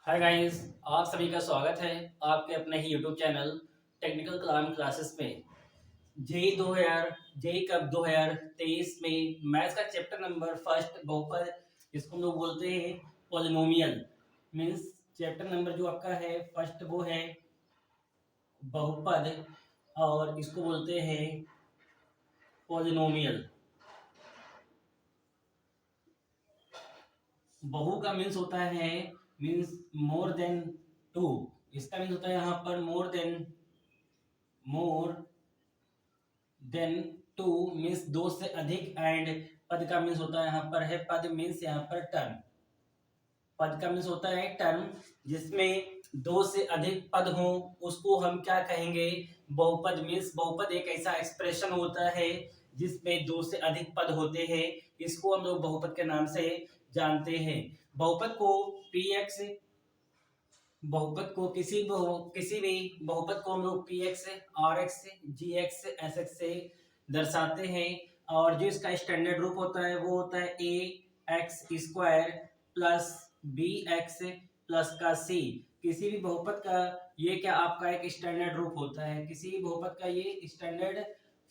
Hi guys, आप सभी का स्वागत है आपके अपने ही यूट्यूब चैनल टेक्निकल कलाम क्लासेस में। जेई कब 2023 में मैथ्स का चैप्टर नंबर फर्स्ट बहुपद, जिसको हम लोग बोलते हैं पॉलिनोमियल। मीन्स चैप्टर नंबर जो आपका है फर्स्ट वो है बहुपद और इसको बोलते हैं पॉलिनोमियल। बहु का मीन्स होता है मीन्स मोर देन टू। इसका मीन्स होता है यहाँ पर मोर देन टू मीन्स दो से अधिक। एंड पद का मीन्स होता है यहाँ पर है पद मीन्स यहाँ पर टर्म। पद का मीन्स होता है टर्म जिसमें दो से अधिक पद हो, उसको हम क्या कहेंगे? बहुपद। मीन्स बहुपद एक ऐसा एक्सप्रेशन होता है जिसमें दो से अधिक पद होते हैं, इसको हम लोग बहुपद के नाम से जानते हैं। बहुपद को पी एक्स बहुपद को किसी भी बहुपद को हम लोग p x, r x, g x, s x से दर्शाते हैं। और जो इसका स्टैंडर्ड रूप होता है वो होता है A x square plus B x plus का सी। किसी भी बहुपद का ये क्या आपका एक स्टैंडर्ड रूप होता है, किसी भी बहुपद का ये स्टैंडर्ड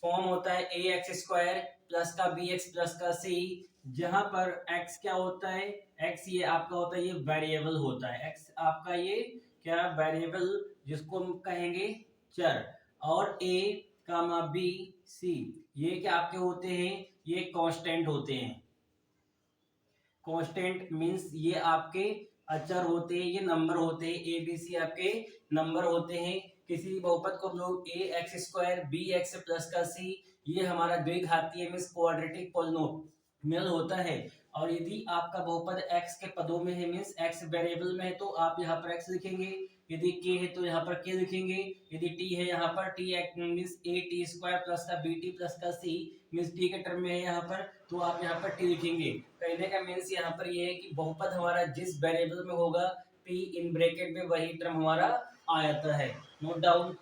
फॉर्म होता है ए एक्स स्क्वायर प्लस का बी एक्स प्लस का सी। जहां पर x क्या होता है, x ये आपका होता है ये वेरिएबल होता है। x आपका ये क्या वेरिएबल जिसको हम कहेंगे चर। और a कामा b c ये क्या आपके होते हैं, ये कांस्टेंट होते हैं। कांस्टेंट मींस ये आपके अचर होते हैं, ये नंबर होते हैं। ए बी सी आपके नंबर होते हैं। किसी बहुपद को हम लोग A x square B x plus का सी, ये हमारा द्विघातीय मींस क्वाड्रेटिक पॉलिनोमियल होता है। और यदि आपका बहुपद x के पदों में है मींस x वेरिएबल में है तो आप यहाँ पर x लिखेंगे। यदि k है तो यहाँ पर k लिखेंगे। यदि t है यहाँ पर t means A T square plus का बी टी प्लस का c मींस t के टर्म में है यहाँ पर तो आप यहाँ पर t लिखेंगे। कहने का मीन्स यहाँ पर ये है कि बहुपद हमारा जिस वेरिएबल में होगा p इन ब्रैकेट में वही टर्म हमारा आ जाता है। Note down.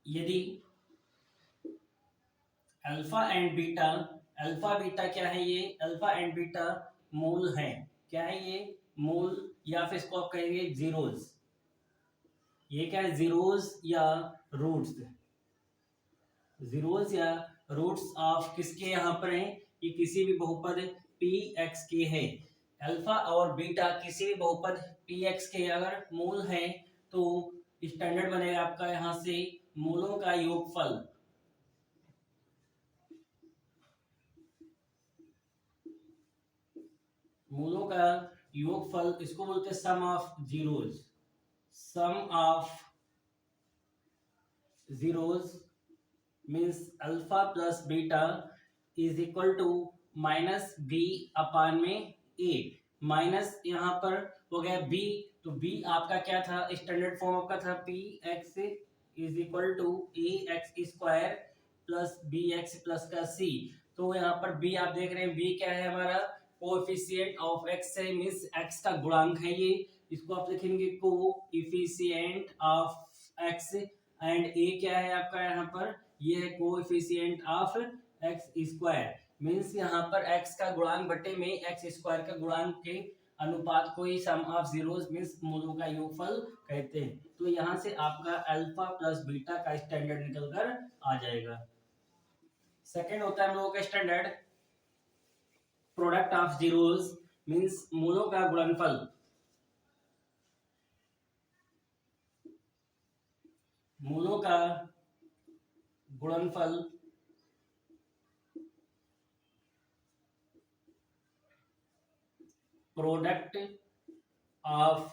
यदि alpha and beta, alpha beta क्या है, ये अल्फा एंड बीटा मूल है। क्या है ये? मूल, या फिर इसको आप कहेंगे जीरोस। ये क्या है? जीरोस या रूट्स। जीरोस या रूट्स ऑफ किसके यहाँ पर है? ये किसी भी बहुपद पी एक्स के है। अल्फा और बीटा किसी भी बहुपद पी एक्स के अगर मूल है तो स्टैंडर्ड बनेगा आपका यहाँ से मूलों का योगफल। मूलों का योगफल इसको बोलते हैं sum of zeros. Sum of zeros means alpha plus beta is equal to minus B upon में ए। माइनस यहाँ पर हो गया बी, तो बी आपका क्या था? स्टैंडर्ड फॉर्म आपका था P x is equal to a x square plus B x plus का सी। तो यहाँ पर बी आप देख रहे हैं, बी क्या है हमारा? कोएफिशिएंट ऑफ एक्स है मीन्स एक्स का गुणांक है ये। इसको आप लिखेंगे कोएफिशिएंट ऑफ एक्स। एंड ए क्या है आपका यहाँ पर? ये है coefficient of x square. Means यहाँ पर x का गुणांक बटे में एक्स स्क्वायर का गुणांक के अनुपात को ही सम ऑफ जीरोस मीन्स मूलों का योगफल कहते हैं। तो यहाँ से आपका अल्फा प्लस बीटा का स्टैंडर्ड निकल कर आ जाएगा। सेकंड होता है हम लोगों का standard product of zeros means मूलों का गुणनफल। मूलों का गुणनफल प्रोडक्ट ऑफ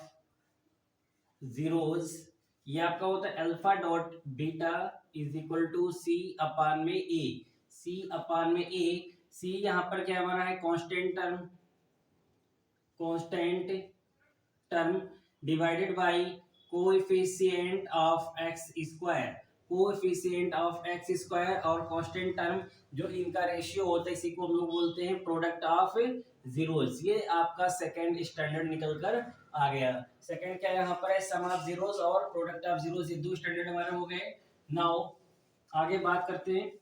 जीरोस ये आपका होता है alpha dot beta is equal to C upon में ए। सी अपान में ए, सी यहाँ पर क्या हमारा है? Constant term. Constant term divided by coefficient of x square. Coefficient of x square और कांस्टेंट टर्म जो इनका रेशियो होता है इसी को हम लोग बोलते हैं प्रोडक्ट ऑफ जीरोस। ये आपका सेकंड स्टैंडर्ड निकल कर आ गया। सेकंड क्या यहाँ पर है, सम ऑफ जीरोस और प्रोडक्ट ऑफ जीरोस, ये दो स्टैंडर्ड हमारे हो गए। नाउ आगे बात करते हैं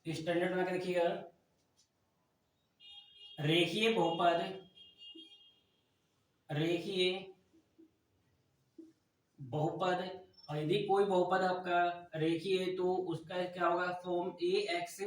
स्टैंडर्ड बना के देखिएगा, रेखीय बहुपद, रेखीय बहुपद, और यदि कोई बहुपद आपका रेखीय है तो उसका क्या होगा, फॉर्म ए एक्स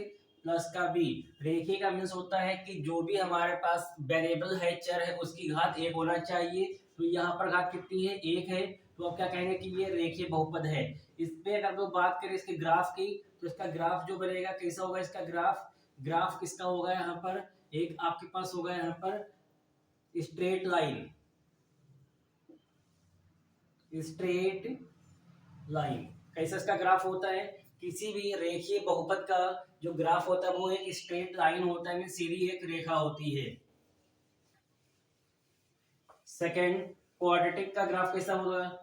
प्लस का बी। रेखीय का मीन्स होता है कि जो भी हमारे पास वेरिएबल है, चर है, उसकी घात एक होना चाहिए। तो यहाँ पर घात कितनी है, एक है, तो आप क्या कहेंगे कि ये रेखीय बहुपद है। इस पे अगर लोग बात करें इसके ग्राफ की, तो इसका ग्राफ जो बनेगा कैसा होगा, इसका ग्राफ, ग्राफ किसका होगा यहाँ पर, एक आपके पास होगा यहाँ पर स्ट्रेट लाइन, स्ट्रेट लाइन। कैसा इसका ग्राफ होता है, किसी भी रेखीय बहुपद का जो ग्राफ होता है वो एक स्ट्रेट लाइन होता है, सीधी एक रेखा होती है। सेकंड, क्वाड्रेटिक का ग्राफ कैसा होगा,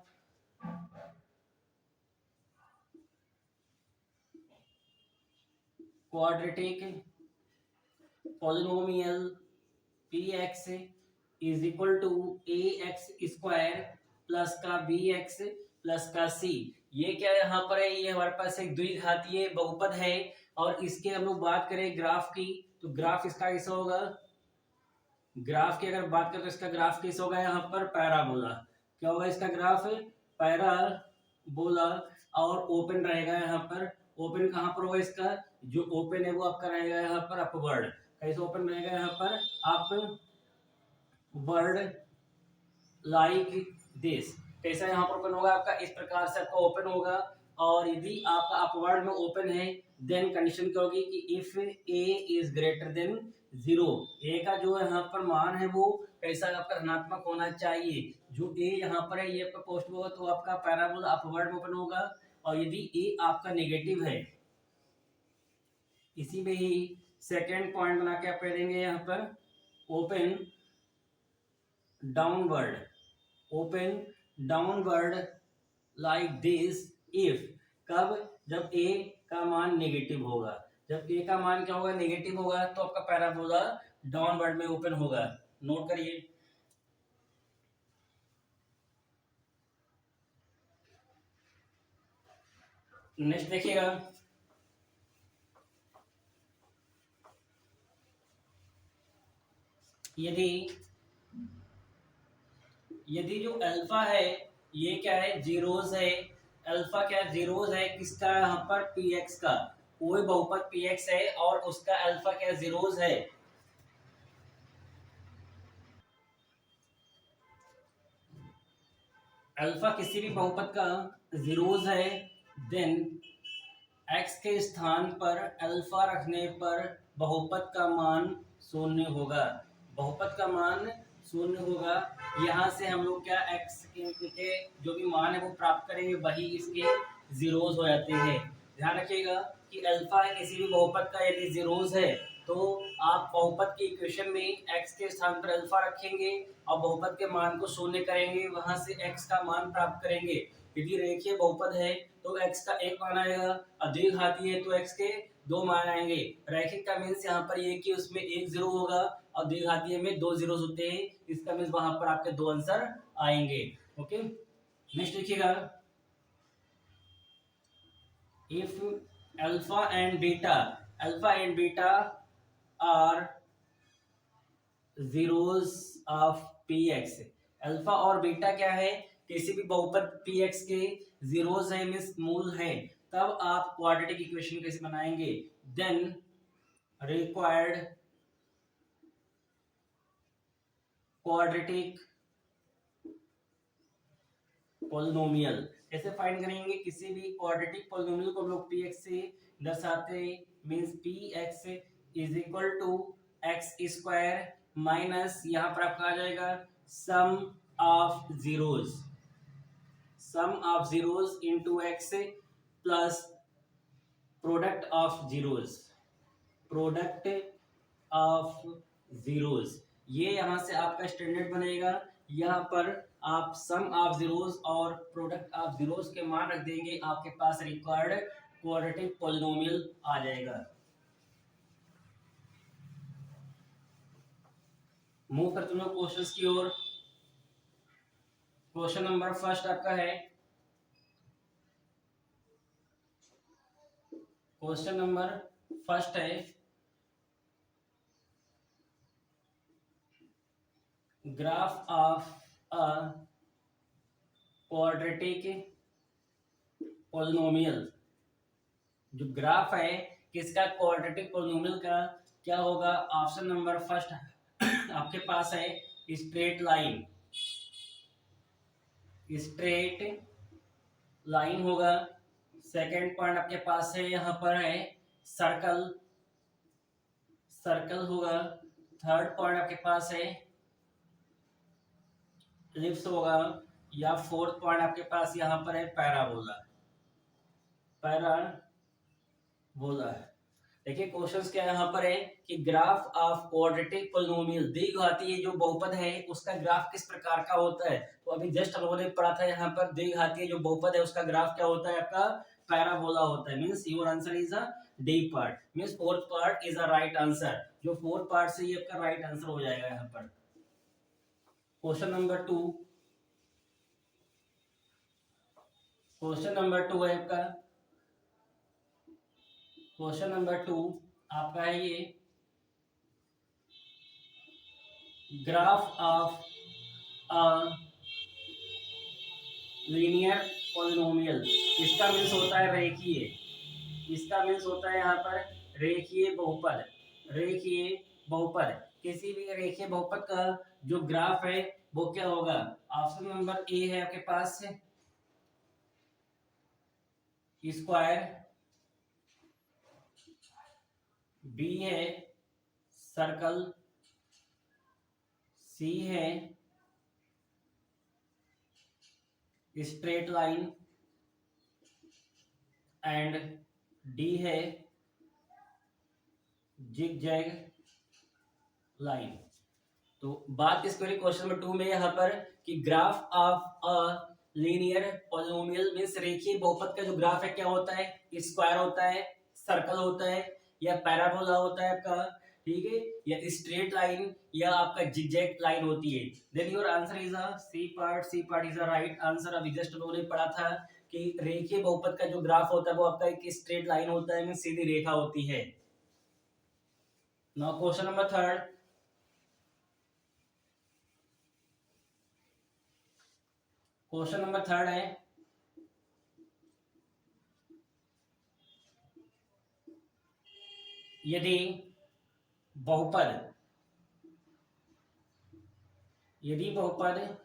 quadratic polynomial P x is equal to a x square plus का बी एक्स प्लस का सी। ये क्या यहाँ पर है, ये हमारे पास एक द्विघातीय बहुपद है। और इसके हम लोग बात करें ग्राफ की, तो ग्राफ इसका कैसा होगा, ग्राफ की अगर बात करें तो इसका ग्राफ कैसा होगा यहाँ पर, पैराबोला। क्या होगा इसका ग्राफ, पैराबोला। और ओपन रहेगा यहाँ पर, ओपन कहाँ पर होगा इसका, जो ओपन है वो आपका रहेगा यहाँ पर अपवर्ड। कैसे ओपन रहेगा यहाँ पर, अपवर्ड लाइक दिस। कैसा यहाँ पर ओपन होगा आपका, इस प्रकार से आपका ओपन होगा। और यदि आपका अपवर्ड में ओपन है, देन कंडीशन क्या होगी कि if A is greater than zero, A का जो यहाँ पर मान है वो कैसा आपका धनात्मक होना चाहिए। जो ए यहाँ पर है ये आपका पॉजिटिव होगा तो आपका पैराबोला अपवर्ड में ओपन होगा। और यदि ए आपका नेगेटिव है, इसी में ही सेकेंड पॉइंट बना के आप कह देंगे यहाँ पर open downward, open downward like this if, कब, जब ए का मान नेगेटिव होगा। जब ए का मान क्या होगा, नेगेटिव होगा, तो आपका पैराबोला डाउनवर्ड में ओपन होगा। नोट करिए। नेक्स्ट देखिएगा, यदि यदि जो अल्फा है ये क्या है, जीरोस है। अल्फा क्या जीरोस है, किसका यहाँ पर, पी एक्स का। कोई बहुपद पी एक्स है और उसका अल्फा क्या जीरोस है। अल्फा किसी भी बहुपद का जीरोस है, देन एक्स के स्थान पर अल्फा रखने पर बहुपद का मान शून्य होगा, बहुपद का मान शून्य होगा। यहाँ से हम लोग क्या एक्स के जो भी मान है वो प्राप्त करेंगे, वही इसके जीरोस हो जाते हैं। ध्यान रखिएगा कि अल्फा है किसी भी बहुपद का, यदि जीरोस है तो आप बहुपद की इक्वेशन में एक्स के स्थान पर अल्फा रखेंगे और बहुपद के मान को शून्य करेंगे, वहां से एक्स का मान प्राप्त करेंगे। यदि रेखीय बहुपद है तो एक्स का एक मान आएगा, और द्विघाती है तो एक्स के दो मान आएंगे। रैखिक का मीन्स यहाँ पर ये कि उसमें एक जीरो होगा और द्विघातीय में दो जीरो होते हैं, इसका मीन्स वहां पर आपके दो आंसर आएंगे। ओके, नेक्स्ट देखिएगा, if alpha and beta are zeros of p x. Alpha और बीटा क्या है, किसी भी बहुपद पी एक्स के जीरोस है, मीन्स मूल है। तब आप क्वाड्रेटिक इक्वेशन कैसे बनाएंगे, देन रिक्वायर्ड क्वाड्रेटिक पॉलिनोमियल कैसे फाइंड करेंगे। किसी भी क्वाड्रेटिक पॉलिनोमियल को हम लोग पी एक्स से दर्शाते, means p x is equal to x square minus यहाँ पर आपका आ जाएगा sum of zeros, sum of zeros into x plus product of zeros. Product of zeros, ये यहाँ से आपका स्टैंडर्ड बनेगा। यहाँ पर आप सम ऑफ जीरोस और प्रोडक्ट ऑफ जीरोस के मान रख देंगे, आपके पास रिक्वायर्ड क्वाड्रेटिक पॉलिनोमियल आ जाएगा। मूव करते हैं क्वेश्चंस की ओर। क्वेश्चन नंबर फर्स्ट आपका है, क्वेश्चन नंबर फर्स्ट है, graph of a quadratic polynomial. जो ग्राफ है किसका, क्वाड्रेटिक पॉलिनोमियल का, क्या होगा? ऑप्शन नंबर फर्स्ट आपके पास है स्ट्रेट लाइन, स्ट्रेट लाइन होगा। सेकंड पॉइंट आपके पास है, यहाँ पर है सर्कल, सर्कल होगा। थर्ड पॉइंट आपके पास है एलिप्स होगा, या फोर्थ पॉइंट आपके पास यहाँ पर है पैराबोला, पैराबोला है। देखिए क्वेश्चंस क्या यहाँ पर है कि ग्राफ ऑफ क्वाड्रेटिक पॉलिनोमियल, द्विघातीय जो बहुपद है उसका ग्राफ किस प्रकार का होता है। तो अभी जस्ट हम लोगों ने पढ़ा था यहाँ पर, द्विघातीय जो बहुपद है उसका ग्राफ क्या होता है, आपका पैराबोला होता है। Means your answer is a D part, means fourth part is a right answer. जो फोर्थ पार्ट से ये आपका राइट आंसर हो जाएगा यहाँ पर। क्वेश्चन नंबर 2, क्वेश्चन नंबर 2 है आपका, क्वेश्चन नंबर 2 आपका है ये, graph of a linear polynomial. इसका मीन्स होता है रेखीय, इसका मीन्स होता है यहाँ पर रेखीय बहुपद, रेखीय बहुपद। किसी भी रेखीय बहुपद का जो ग्राफ है वो क्या होगा? ऑप्शन नंबर ए है आपके पास स्क्वायर, बी है सर्कल, सी है स्ट्रेट लाइन एंड डी है जिगजैग लाइन। तो बात किस करें क्वेश्चन नंबर 2 में यहाँ पर कि graph of a linear polynomial means रेखीय बहुपद का जो ग्राफ है क्या होता है? स्क्वायर होता है, सर्कल होता है, या पैराबोला होता है आपका, ठीक है, या स्ट्रेट लाइन, या आपका जिगजैग लाइन होती है। Then your answer is a c part, c part is a right answer. अभी जस्ट उन्होंने पढ़ा था कि रेखीय बहुपद का जो ग्राफ होता है वो आपका एक स्ट्रेट लाइन होता है, मींस सीधी रेखा होती है। Now question number 3, question number 3 है, यदि बहुपद, यदि बहुपद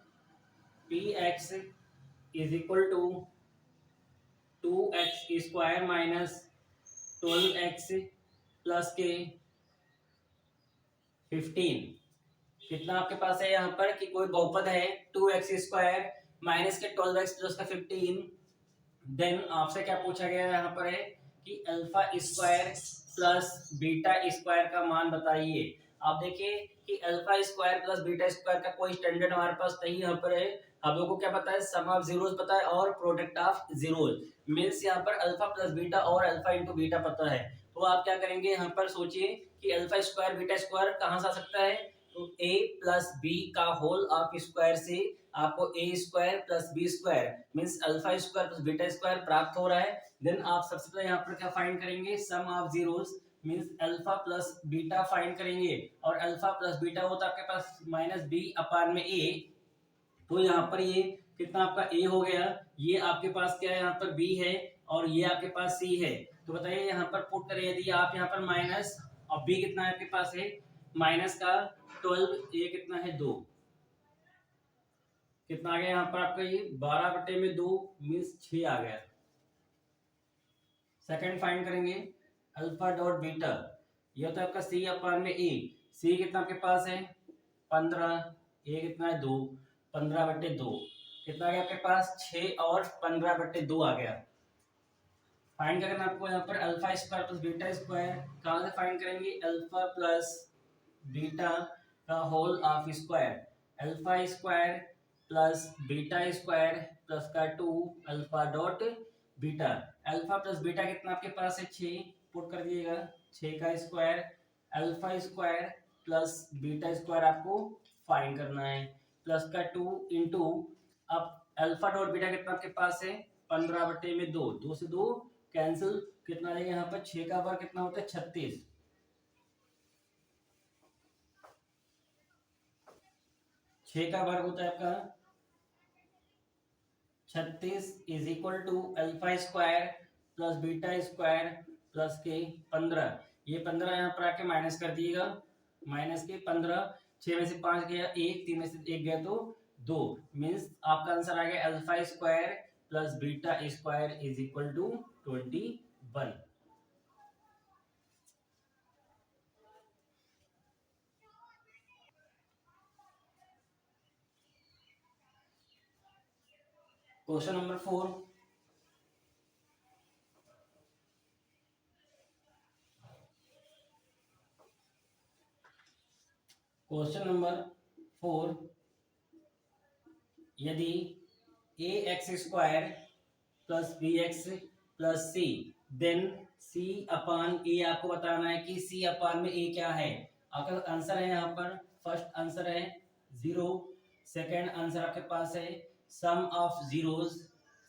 px is equal to 2x square minus 12x plus k 15, कितना आपके पास है यहाँ पर कि कोई बहुपद है 2x स्क्वायर माइनस के 12x प्लस का 15, देन आपसे क्या पूछा गया यहाँ पर है कि alpha square plus beta square का मान बताइए। आप देखिए कि alpha square plus beta square का कोई स्टैंडर्ड हमारे पास नहीं यहाँ पर है। हम लोगों को क्या पता है, सम ऑफ जीरोस पता है और प्रोडक्ट ऑफ जीरोस, मींस यहाँ पर अल्फा प्लस बीटा और अल्फा इंटू बीटा पता है। तो आप क्या करेंगे यहाँ पर, सोचिए कि अल्फा स्क्वायर बीटा स्क्वायर कहाँ से आ सकता है, तो a प्लस बी का होल ऑफ स्क्वायर से आपको a square plus b square means alpha square plus beta square प्राप्त हो रहा है। देन आप सबसे पहले यहाँ पर क्या फाइंड करेंगे, sum of zeros means alpha plus beta find करेंगे, और अल्फा प्लस बीटा होता है आपके पास माइनस बी अपान में a। तो यहाँ पर ये कितना आपका a हो गया, ये आपके पास क्या है यहाँ पर b है, और ये आपके पास c है। तो बताइए यहाँ पर पुट करें यदि आप यहाँ पर माइनस, और b कितना है आपके पास है माइनस का 12, ये कितना है 2, कितना आ गया यहाँ पर आपका ये 12/2 मीन्स 6 आ गया। सेकंड फाइंड करेंगे अल्फा डॉट बीटा, ये होता है आपका सी अपान में ए। सी कितना आपके पास है 15, ए कितना है 2, 15/2 कितना आ गया आपके पास 6 और 15/2 आ गया। फाइंड करना आपको यहाँ पर alpha square plus beta square कहाँ से फाइंड करेंगे, अल्फा प्लस बीटा का whole of square, alpha square plus beta square plus का 2 alpha dot beta, alpha plus beta कितना आपके पास है 6, पुट कर दिएगा 6 का square, alpha square plus beta square आपको फाइंड करना है प्लस का 2 इंटू, अब अल्फा डॉट बीटा कितना आपके पास है 15/2, 2 से 2 कैंसिल, कितना आ जाएगा यहाँ पर 6 का वर्ग कितना होता है 36, 6 का वर्ग होता है आपका 36 is equal to alpha square plus beta square plus k 15, ये 15 यहाँ पर आके माइनस कर दिएगा, माइनस के 15, 6 में से 5 गया 1, 3 में से 1 गया तो 2, मीन्स आपका आंसर आ गया alpha square plus beta square is equal to 21। Question number 4, question number 4, यदि a x square plus B x plus c then c upon a, आपको बताना है कि सी अपान में ए क्या है। आपका आंसर है यहाँ पर, फर्स्ट आंसर है 0, सेकेंड आंसर आपके पास है sum of zeros,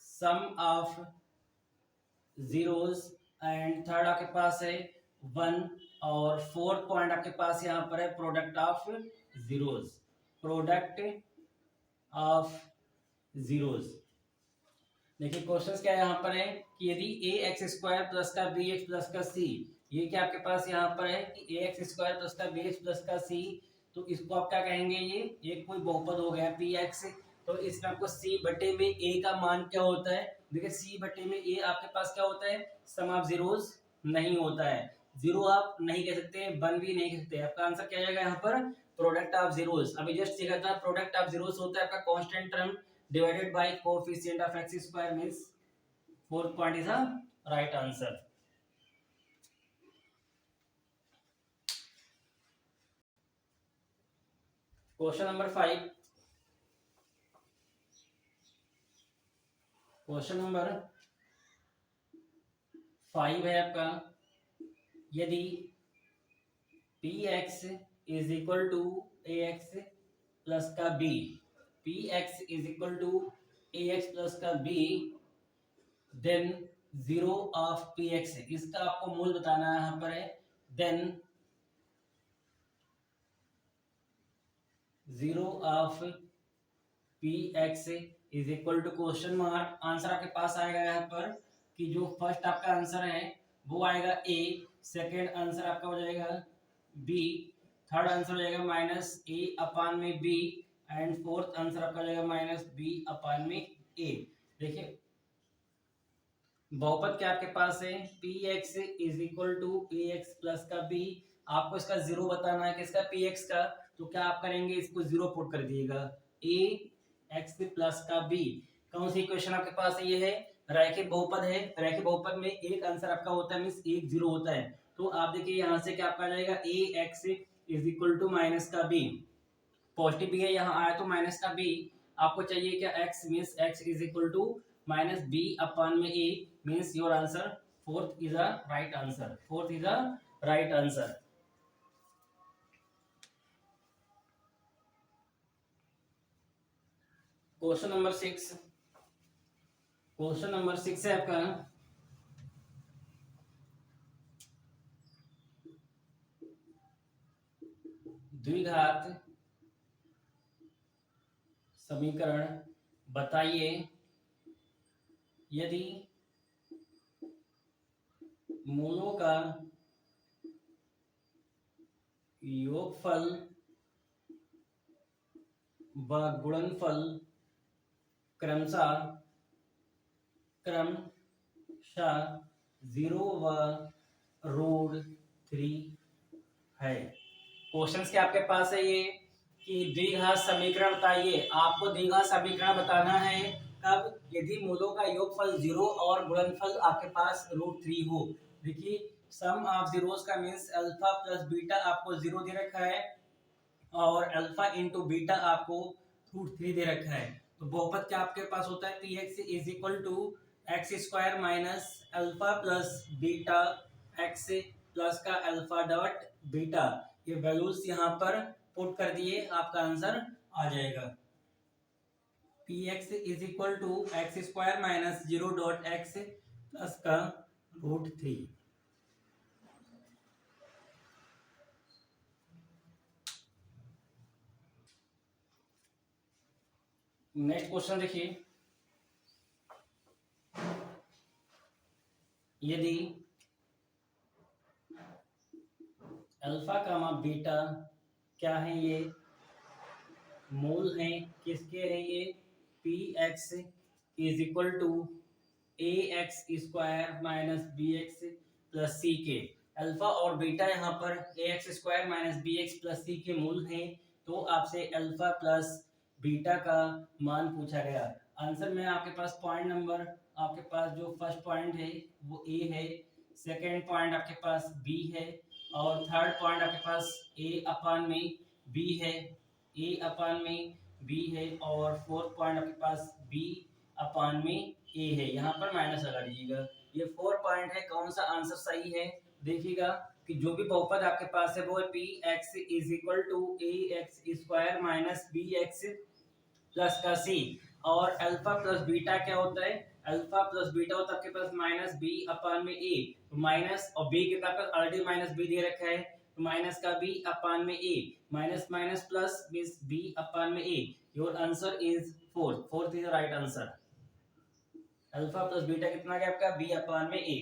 sum of zeros, and third आपके पास है 1, और फोर्थ पॉइंट आपके पास यहाँ पर है product of zeros, product of zeros. देखिए क्वेश्चन क्या यहाँ पर है कि यदि ए एक्स स्क्वायर प्लस का बी एक्स प्लस का सी, ये क्या आपके पास यहाँ पर है कि ए एक्स स्क्वायर प्लस का बी एक्स प्लस का सी, तो इसको आप क्या कहेंगे, ये एक कोई बहुपद हो गया पी एक्स, तो इसमें आपको सी बटे में ए का मान क्या होता है, देखिए सी बटे में ए आपके पास क्या होता है, सम ऑफ जीरोज नहीं होता है, जीरो आप नहीं कह सकते, 1 भी नहीं कह सकते, आपका आंसर क्या आएगा यहाँ पर प्रोडक्ट ऑफ जीरोज। अभी जस्ट सीखा था प्रोडक्ट ऑफ जीरोज होता है आपका constant term divided by coefficient of x square, means fourth point is a right answer. Question number 5, question number 5 है आपका, यदि p x is equal to a x plus का b, p x is equal to a x plus का b, then zero of p x, इसका आपको मूल बताना है यहाँ पर है, then zero of p x is equal to question mark, answer आपके पास आएगा यहाँ पर कि जो फर्स्ट आपका आंसर है वो आएगा ए, सेकेंड आंसर आपका हो जाएगा बी, थर्ड आंसर हो जाएगा माइनस ए अपान में बी, एंड फोर्थ आंसर आपका हो जाएगा माइनस बी अपान में ए। देखिए बहुपद क्या आपके पास है p x is equal to a x plus का बी, आपको इसका जीरो बताना है किसका, पी एक्स का, तो क्या आप करेंगे, इसको जीरो पुट कर दिएगा, ए एक्स प्लस का बी, कौन सी इक्वेशन आपके पास है, ये है रैखिक बहुपद है, रैखिक बहुपद में एक आंसर आपका होता है मींस एक जीरो होता है, तो आप देखिए यहाँ से क्या आपका आ जाएगा a x is equal to minus का बी, पॉजिटिव भी है यहाँ आया तो माइनस का बी, आपको चाहिए क्या x, means x is equal to minus B upon में a, means your answer fourth is a right answer, fourth is a right answer. Question number 6, question number 6 है आपका, द्विघात समीकरण बताइए, यदि मूलों का योगफल व गुणनफल क्रमशः 0 व √3 है। क्वेश्चंस क्या आपके पास है ये कि द्विघात समीकरण बताइए, आपको द्विघात समीकरण बताना है अब यदि मूलों का योगफल 0 और गुणनफल आपके पास √3 हो, देखिए सम ऑफ जीरोस का मीन्स अल्फा प्लस बीटा आपको 0 दे रखा है और अल्फा इंटू बीटा आपको √3 दे रखा है। तो बहुपद क्या आपके पास होता है, p x is equal to x square minus alpha plus beta x plus का अल्फा डॉट बीटा। ये वैल्यूज यहाँ पर पुट कर दिए, आपका आंसर आ जाएगा। P x is equal to x square minus 0 dot x plus का √3। नेक्स्ट क्वेश्चन देखिए, यदि अल्फा कामा बीटा क्या है, ये मूल हैं, किसके हैं ये, p x is equal to a x square minus b x plus c के। अल्फा और बीटा यहाँ पर a x square minus b x plus c के मूल हैं, तो आपसे अल्फा प्लस बीटा का मान पूछा गया। आंसर में आपके पास पॉइंट नंबर, आपके पास जो फर्स्ट पॉइंट है वो ए है, सेकेंड पॉइंट आपके पास बी है और थर्ड पॉइंट आपके पास ए अपान में बी है, ए अपान में बी है और फोर्थ पॉइंट आपके पास बी अपान में ए है। यहाँ पर माइनस लगा दीजिएगा। ये 4 पॉइंट है, कौन सा आंसर सही है देखिएगा कि जो भी बहुपद आपके पास है वो है p x is equal to a x square minus b x plus का सी, और अल्फा प्लस बीटा क्या होता है, अल्फा प्लस बीटा होता है आपके पास माइनस बी अपान में ए, तो माइनस और बी के पास ऑलरेडी माइनस बी दे रखा है, तो माइनस का बी अपान में ए, minus minus plus means b upon में a. Your answer is 4, 4 is the right answer. Alpha plus beta कितना गया आपका, बी अपान में ए।